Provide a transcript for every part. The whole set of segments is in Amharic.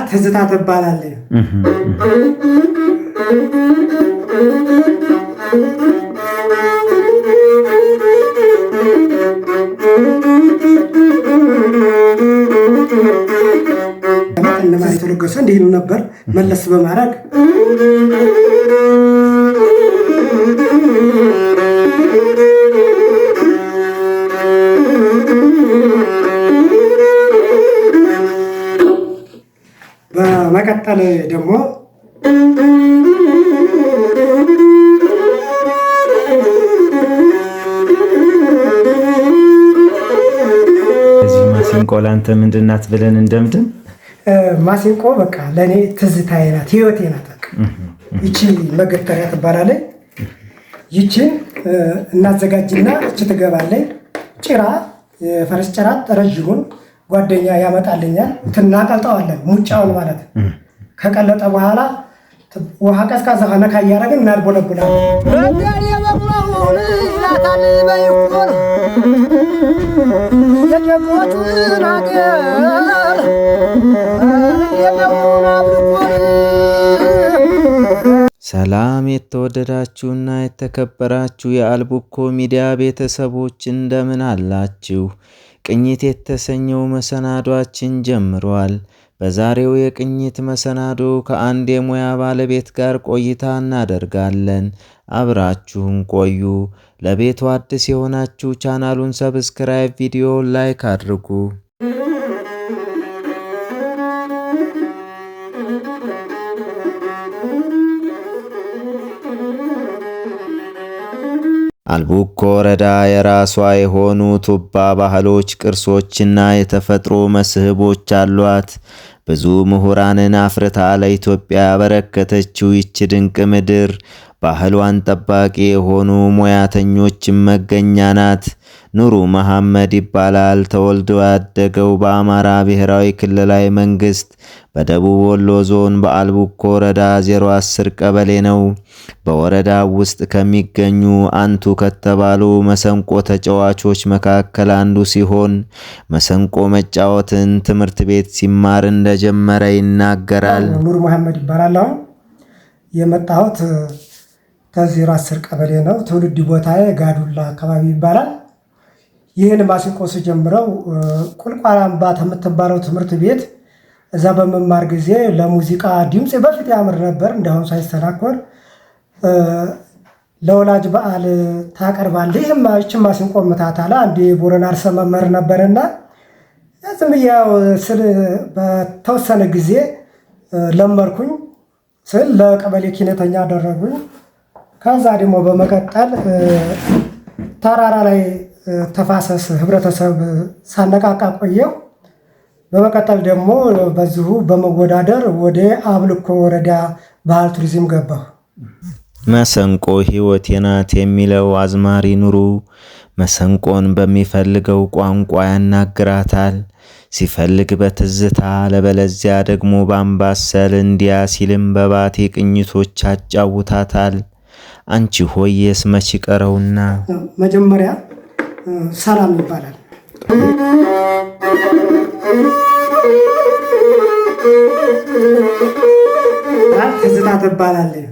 ትዝታ ትባላለች። እነማሪ ተለገሰ እንዲህ ነበር መለስ በማድረግ በመቀጠል ደግሞ እዚህ ማሲንቆ ላንተ ምንድናት ብለን እንደምድም ማሲንቆ በቃ ለኔ ትዝታዬ ናት፣ ህይወቴ ናት። ይቺ መገጠሪያ ትባላለች። ይቺን እናዘጋጅና እቺ ትገባለች። ጭራ የፈረስ ጭራ ረጅሙን ጓደኛ ያመጣልኛል። እናቀልጠዋለን፣ ሙጫውን ማለት ከቀለጠ በኋላ ውሃ ቀዝቃዛ ነካ እያደረግን እናድቦለቡላለን። ሰላም የተወደዳችሁና የተከበራችሁ የአልቡኮ ሚዲያ ቤተሰቦች እንደምን አላችሁ? ቅኝት የተሰኘው መሰናዷችን ጀምሯል። በዛሬው የቅኝት መሰናዶ ከአንድ የሙያ ባለቤት ጋር ቆይታ እናደርጋለን። አብራችሁን ቆዩ። ለቤቱ አዲስ የሆናችሁ ቻናሉን ሰብስክራይብ፣ ቪዲዮውን ላይክ አድርጉ። አልቡኮ ወረዳ የራሷ የሆኑ ቱባ ባህሎች፣ ቅርሶችና የተፈጥሮ መስህቦች አሏት። ብዙ ምሁራንን አፍርታ ለኢትዮጵያ ያበረከተችው ይች ድንቅ ምድር ባህሏን ጠባቂ የሆኑ ሙያተኞች መገኛ ናት። ኑሩ መሐመድ ይባላል። ተወልዶ ያደገው በአማራ ብሔራዊ ክልላዊ መንግስት በደቡብ ወሎ ዞን በአልቡኮ ወረዳ 010 ቀበሌ ነው። በወረዳው ውስጥ ከሚገኙ አንቱ ከተባሉ መሰንቆ ተጫዋቾች መካከል አንዱ ሲሆን መሰንቆ መጫወትን ትምህርት ቤት ሲማር እንደጀመረ ይናገራል። ኑሩ መሐመድ ይባላል። የመጣሁት ከ010 ቀበሌ ነው። ትውልድ ቦታዬ ጋዱላ አካባቢ ይባላል። ይህን ማሲንቆ ስጀምረው ቁልቋል አምባ የምትባለው ትምህርት ቤት እዛ በመማር ጊዜ ለሙዚቃ ድምፅ በፊት ያምር ነበር። እንደውም ሳይስተናኮር ለወላጅ በዓል ታቀርባለህ። ይህም ማሲንቆ ምታታላ አንድ ቦረና አርሰ መምህር ነበርና ዝም ያው ስል በተወሰነ ጊዜ ለመርኩኝ ስል ለቀበሌ ኪነተኛ አደረጉኝ። ከዛ ደግሞ በመቀጠል ተራራ ላይ ተፋሰስ ህብረተሰብ ሳነቃቃ ቆየው። በመቀጠል ደግሞ በዚሁ በመወዳደር ወደ አብልኮ ወረዳ ባህል ቱሪዝም ገባሁ። መሰንቆ ህይወቴ ናት የሚለው አዝማሪ ኑሩ መሰንቆን በሚፈልገው ቋንቋ ያናግራታል። ሲፈልግ በትዝታ ለበለዚያ ደግሞ በአምባሰል እንዲያ ሲልም በባቴ ቅኝቶች ያጫውታታል። አንቺ ሆዬስ መች ቀረውና መጀመሪያ ሰላም ይባላል። ትዝታ ትባላለች።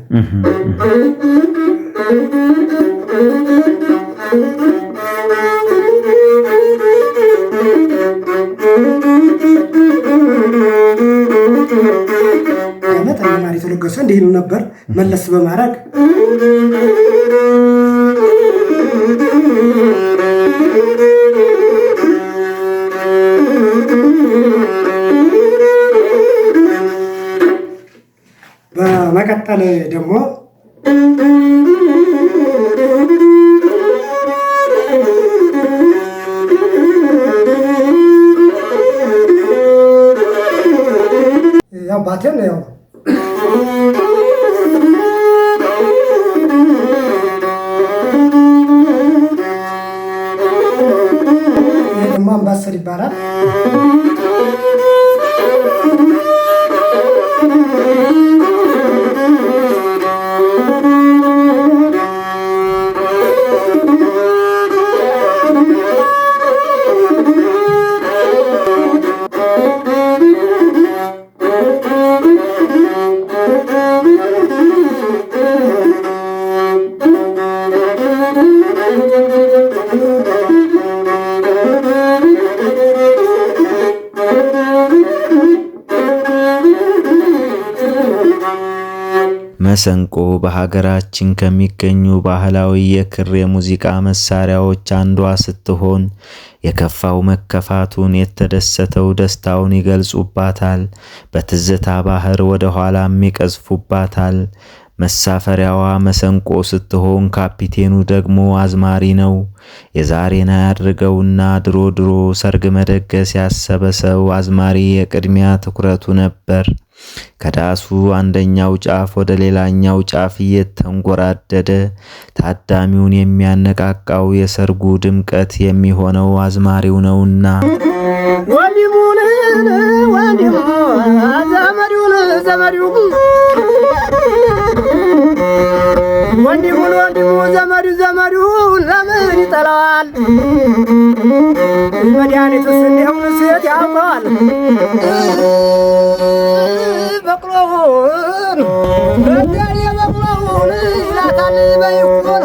እነማሪ ተለገሰ እንዲህ ነበር መለስ በማድረግ በመቀጠል ደግሞ ያው ባቴን ያው ደግሞ አምባሰል ይባላል። መሰንቆ በሀገራችን ከሚገኙ ባህላዊ የክር የሙዚቃ መሳሪያዎች አንዷ ስትሆን የከፋው መከፋቱን፣ የተደሰተው ደስታውን ይገልጹባታል። በትዝታ ባህር ወደ ኋላም ይቀዝፉባታል። መሳፈሪያዋ መሰንቆ ስትሆን ካፒቴኑ ደግሞ አዝማሪ ነው። የዛሬን አያድርገውና ድሮ ድሮ ሰርግ መደገስ ያሰበ ሰው አዝማሪ የቅድሚያ ትኩረቱ ነበር። ከዳሱ አንደኛው ጫፍ ወደ ሌላኛው ጫፍ እየተንጎራደደ ታዳሚውን የሚያነቃቃው የሰርጉ ድምቀት የሚሆነው አዝማሪው ነውና ወንድሙን ዘመዱ ለምን ይጠላል? መድኃኒቱስ እንዲሁን ሴት ያውቀዋል። በቅሎውን በዚያን የበቅሎውን ይላታል በይቆን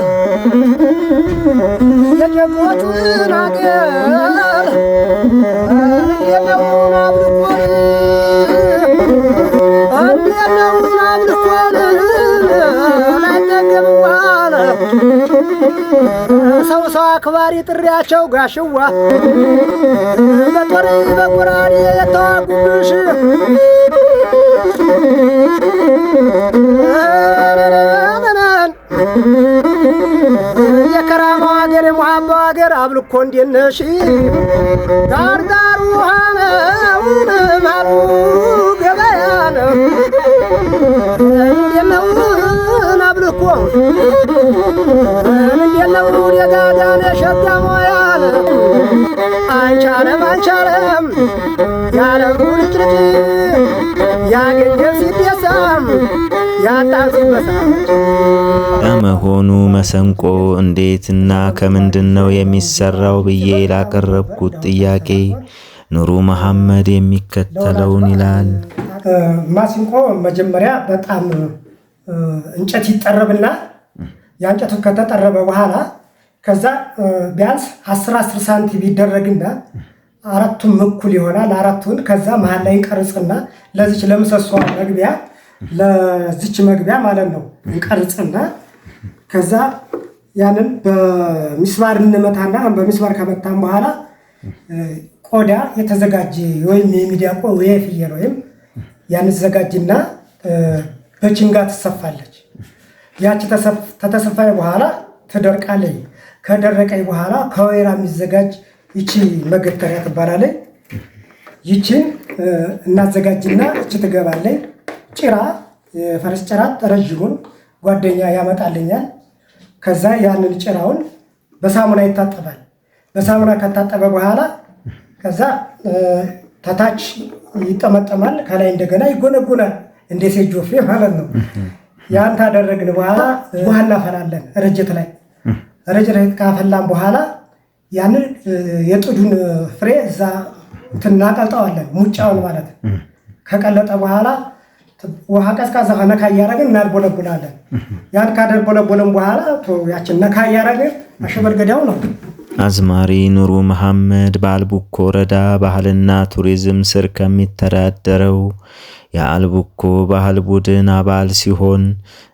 የጀሞቹን አገር የነውን አብልኮን የነውን አብልኮን ላይጠገብዋል ሰው አክባሪ ጥሪያቸው ጋሽዋ በጦር በቁራሪ የተዋጉብሽ የከራማው ሀገር የሙሃባው ሀገር አብልኮ እንዴት ነሽ? ዳር ዳሩ ሀነውን ማሩ ገበያ ነው የነውን አብልኮ እንዴነው የጋዳን የሸዳሞያን አንቻለም ያለም ልጅ ያገኘ ሲደሳም ያጣን ሲበሳም። ለመሆኑ መሰንቆ እንዴትና ከምንድን ነው የሚሰራው ብዬ ላቀረብኩት ጥያቄ ኑሩ መሐመድ የሚከተለውን ይላል። ማሲንቆ መጀመሪያ በጣም እንጨት ይጠረብና የእንጨቱ ከተጠረበ በኋላ ከዛ ቢያንስ 10 ሳንቲም ይደረግና አራቱም እኩል ይሆናል። አራቱን ከዛ መሃል ላይ እንቀርጽና ለዚች ለምሰሷ መግቢያ ለዚች መግቢያ ማለት ነው እንቀርጽና ከዛ ያንን በሚስማር እንመታና በሚስማር ከመታን በኋላ ቆዳ የተዘጋጀ ወይም የሚዳቆ ወይ ፍየል ወይም ያን ተዘጋጅና በችንጋ ትሰፋለች። ያቺ ተተሰፋይ በኋላ ትደርቃለች። ከደረቀኝ በኋላ ከወይራ የሚዘጋጅ ይቺ መገተሪያ ትባላለች። ይቺን እናዘጋጅና እቺ ትገባለች። ጭራ የፈረስ ጭራ ረጅሙን ጓደኛ ያመጣልኛል። ከዛ ያንን ጭራውን በሳሙና ይታጠባል። በሳሙና ከታጠበ በኋላ ከዛ ተታች ይጠመጠማል፣ ከላይ እንደገና ይጎነጎናል እንደ ሴጆፌ ማለት ነው። ያን ታደረግን በኋላ ውሃ እናፈላለን ረጀት ላይ ካፈላን በኋላ ያንን የጥዱን ፍሬ እዛ እናቀልጠዋለን፣ ሙጫውን ማለት ከቀለጠ በኋላ ውሃ ቀዝቃዛ ነካ እያደረግን እናድቦለቡላለን። ያን ካደቦለቦለን በኋላ ያችን ነካ እያደረግን አሸበርገዳው ነው። አዝማሪ ኑሩ መሐመድ በአልቡኮ ወረዳ ባህልና ቱሪዝም ስር ከሚተዳደረው የአልቡኮ ባህል ቡድን አባል ሲሆን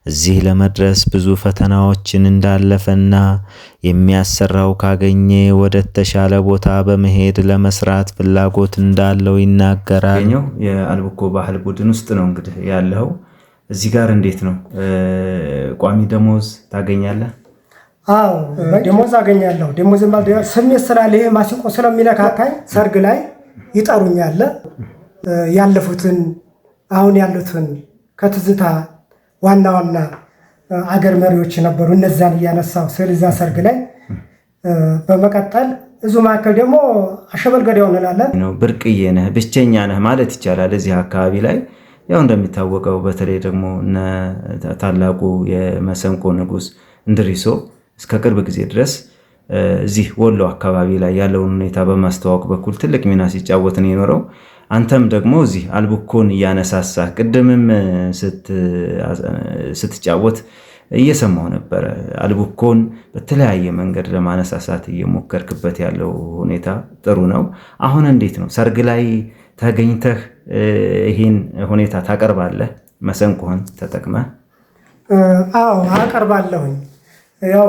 እዚህ ለመድረስ ብዙ ፈተናዎችን እንዳለፈና የሚያሰራው ካገኘ ወደ ተሻለ ቦታ በመሄድ ለመስራት ፍላጎት እንዳለው ይናገራል። የአልቡኮ ባህል ቡድን ውስጥ ነው እንግዲህ ያለው። እዚህ ጋር እንዴት ነው ቋሚ ደሞዝ ታገኛለህ? አዎ ደሞዝ አገኛለሁ። ደሞዝ ማለት ስሜት ስላለ ይሄ ማሲንቆ ስለሚነካካኝ ሰርግ ላይ ይጠሩኛል። ያለፉትን አሁን ያሉትን ከትዝታ ዋና ዋና አገር መሪዎች ነበሩ። እነዛን እያነሳው ስለዛ ሰርግ ላይ በመቀጠል እዙ መካከል ደግሞ አሸበልገዳው እንላለን ነው። ብርቅዬ ነህ፣ ብቸኛ ነህ ማለት ይቻላል እዚህ አካባቢ ላይ። ያው እንደሚታወቀው በተለይ ደግሞ ታላቁ የመሰንቆ ንጉስ እንድሪሶ እስከ ቅርብ ጊዜ ድረስ እዚህ ወሎ አካባቢ ላይ ያለውን ሁኔታ በማስተዋወቅ በኩል ትልቅ ሚና ሲጫወት ነው የኖረው። አንተም ደግሞ እዚህ አልቡኮን እያነሳሳ ቅድምም ስትጫወት እየሰማሁ ነበረ። አልቡኮን በተለያየ መንገድ ለማነሳሳት እየሞከርክበት ያለው ሁኔታ ጥሩ ነው። አሁን እንዴት ነው? ሰርግ ላይ ተገኝተህ ይህን ሁኔታ ታቀርባለህ? መሰንቆህን ተጠቅመህ? አዎ አቀርባለሁኝ። ያው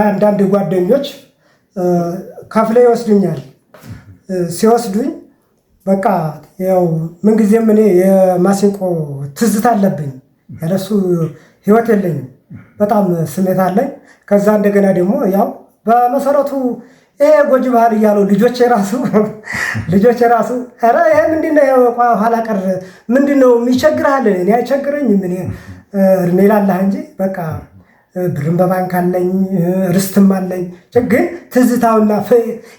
አንዳንድ ጓደኞች ከፍለው ይወስዱኛል። ሲወስዱኝ በቃ ያው ምንጊዜም እኔ የማሲንቆ ትዝታ አለብኝ። ያለሱ ህይወት የለኝም። በጣም ስሜት አለኝ። ከዛ እንደገና ደግሞ ያው በመሰረቱ ይሄ ጎጂ ባህል እያሉ ልጆች ራሱ ኧረ ይሄ ምንድነው ኋላ ቀር ምንድነው የሚቸግርሃል? እኔ አይቸግረኝም። እኔ እድሜ ላላህ እንጂ በቃ ብርም በባንክ አለኝ፣ ርስትም አለኝ። ግን ትዝታውና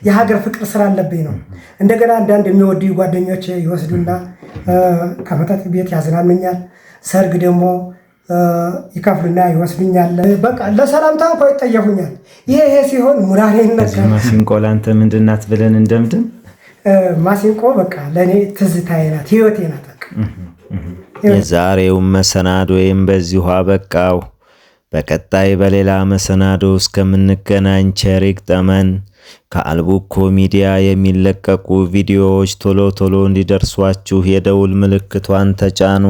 የሀገር ፍቅር ስላለብኝ ነው። እንደገና አንዳንድ የሚወዱ ጓደኞች ይወስዱና ከመጠጥ ቤት ያዝናኑኛል። ሰርግ ደግሞ ይከፍሉና ይወስዱኛል። በቃ ለሰላምታ እንኳ ይጠየፉኛል። ይሄ ሲሆን ሙራሬ ይነካል። ማሲንቆ ላንተ ምንድን ናት ብለን እንደምድን? ማሲንቆ በቃ ለእኔ ትዝታዬ ናት፣ ህይወቴ ናት። የዛሬውን መሰናዶ ወይም በዚሁ አበቃው። በቀጣይ በሌላ መሰናዶ እስከምንገናኝ ቸር ይግጠመን። ከአልቡኮ ሚዲያ የሚለቀቁ ቪዲዮዎች ቶሎ ቶሎ እንዲደርሷችሁ የደውል ምልክቷን ተጫኑ።